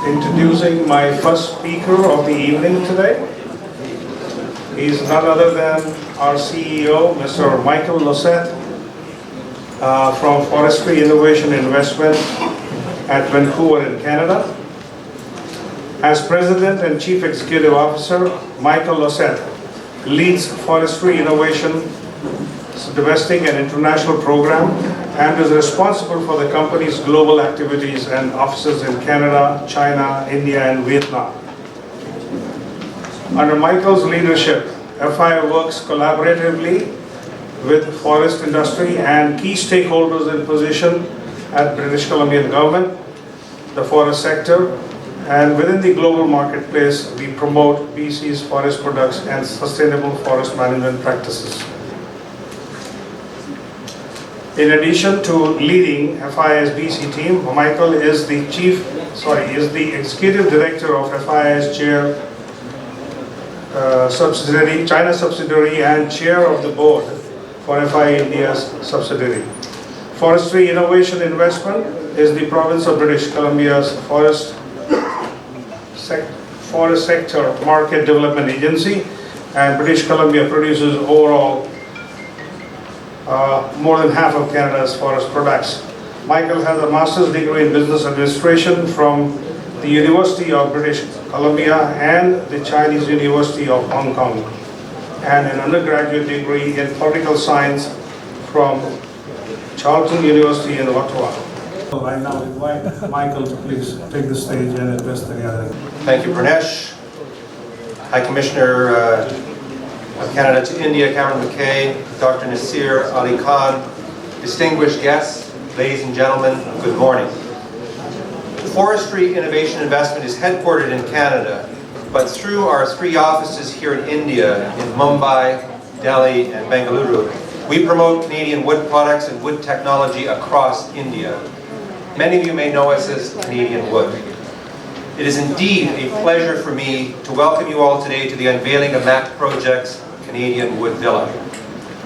introducing my first speaker of the evening today. He's none other than our CEO, Mr. Michael Loseth, from Forestry Innovation Investment at Vancouver in Canada. As President and Chief Executive Officer, Michael Loseth leads Forestry Innovation domestic and international program and is responsible for the company's global activities and offices in Canada, China, India, and Vietnam. Under Michael's leadership, FI works collaboratively with forest industry and key stakeholders in position at British Columbian government, the forest sector, and within the global marketplace, we promote BC's forest products and sustainable forest management practices. In addition to leading FI's BC team, Michael is the Executive Director of FI's China subsidiary and Chair of the Board for FI India's subsidiary. Forestry Innovation Investment is the province of British Columbia's forest sector market development agency, and British Columbia produces overall more than half of Canada's forest products. Michael has a master's degree in business administration from the University of British Columbia and the Chinese University of Hong Kong, and an undergraduate degree in political science from Charlton University in Ottawa. I now invite Michael to please take the stage and address the gathering. Thank you, Pranesh. High Commissioner of Canada to India, Cameron McKay, Dr. Nasir Ali Khan, distinguished guests, ladies and gentlemen, good morning. Forestry Innovation Investment is headquartered in Canada, but through our 3 offices here in India, in Mumbai, Delhi, and Bengaluru, we promote Canadian wood products and wood technology across India. Many of you may know us as Canadian Wood. It is indeed a pleasure for me to welcome you all today to the unveiling of MAC Project's Canadian Wood Villa.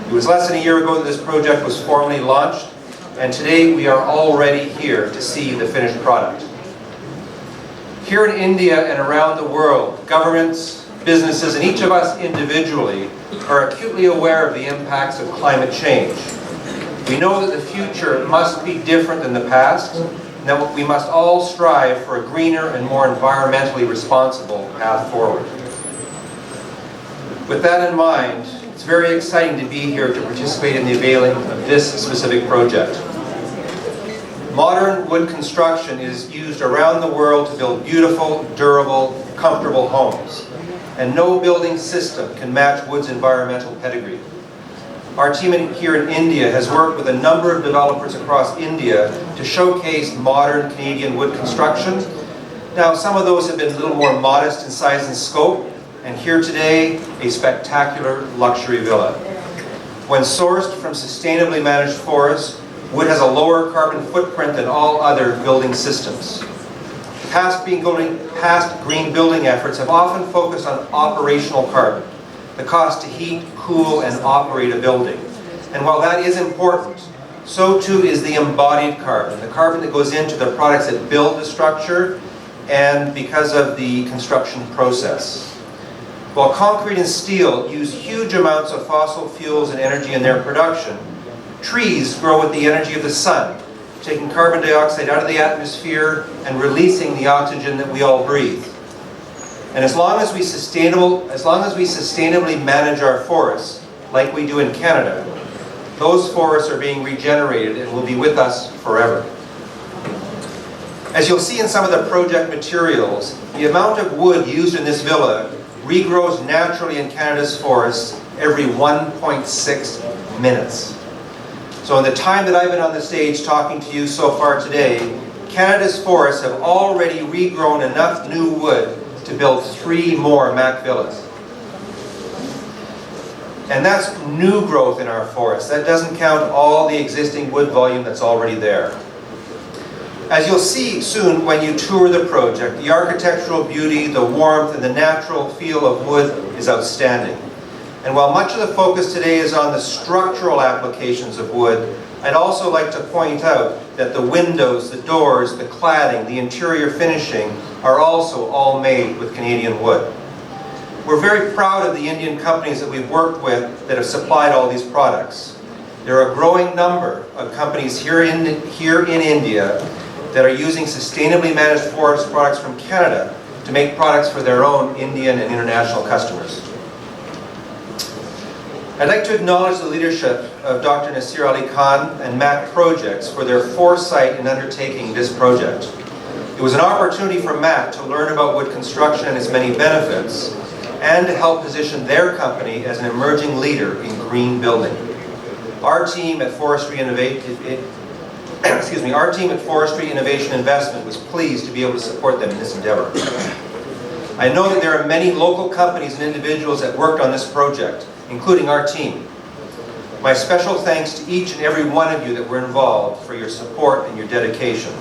It was less than a year ago that this project was formally launched, and today we are already here to see the finished product. Here in India and around the world, governments, businesses, and each of us individually are acutely aware of the impacts of climate change. We know that the future must be different than the past, and that we must all strive for a greener and more environmentally responsible path forward. With that in mind, it's very exciting to be here to participate in the unveiling of this specific project. Modern wood construction is used around the world to build beautiful, durable, comfortable homes, and no building system can match wood's environmental pedigree. Our team here in India has worked with a number of developers across India to showcase modern Canadian wood construction. Now, some of those have been a little more modest in size and scope, and here today, a spectacular luxury villa. When sourced from sustainably managed forests, wood has a lower carbon footprint than all other building systems. Past green building efforts have often focused on operational carbon, the cost to heat, cool, and operate a building. And while that is important, so too is the embodied carbon, the carbon that goes into the products that build the structure and because of the construction process. While concrete and steel use huge amounts of fossil fuels and energy in their production, trees grow with the energy of the sun, taking carbon dioxide out of the atmosphere and releasing the oxygen that we all breathe. And as long as we sustainably manage our forests, like we do in Canada, those forests are being regenerated and will be with us forever. As you'll see in some of the project materials, the amount of wood used in this villa regrows naturally in Canada's forests every 1.6 minutes. So in the time that I've been on the stage talking to you so far today, Canada's forests have already regrown enough new wood to build 3 more MAC villas. And that's new growth in our forests. That doesn't count all the existing wood volume that's already there. As you'll see soon when you tour the project, the architectural beauty, the warmth, and the natural feel of wood is outstanding. And while much of the focus today is on the structural applications of wood, I'd also like to point out that the windows, the doors, the cladding, the interior finishing are also all made with Canadian wood. We're very proud of the Indian companies that we've worked with that have supplied all these products. There are a growing number of companies here in India that are using sustainably managed forest products from Canada to make products for their own Indian and international customers. I'd like to acknowledge the leadership of Dr. Nasir Ali Khan and MAC Projects for their foresight in undertaking this project. It was an opportunity for MAC to learn about wood construction and its many benefits, and to help position their company as an emerging leader in green building. Our team at Forestry Innovation Investment was pleased to be able to support them in this endeavor. I know that there are many local companies and individuals that worked on this project, including our team. My special thanks to each and every one of you that were involved for your support and your dedication.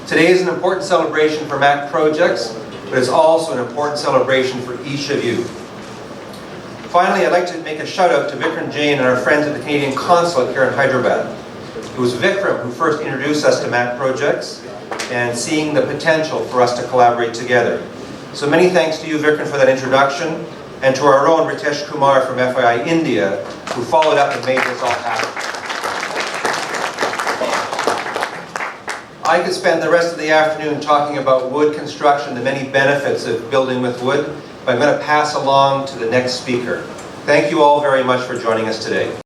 Today is an important celebration for MAC Projects, but it's also an important celebration for each of you. Finally, I'd like to make a shout out to Vikram Jain and our friends at the Canadian Consulate here in Hyderabad. It was Vikram who first introduced us to MAC Projects and seeing the potential for us to collaborate together. So many thanks to you, Vikram, for that introduction, and to our own Ritesh Kumar from FII India, who followed up and made this all happen. I could spend the rest of the afternoon talking about wood construction, the many benefits of building with wood, but I'm going to pass along to the next speaker. Thank you all very much for joining us today.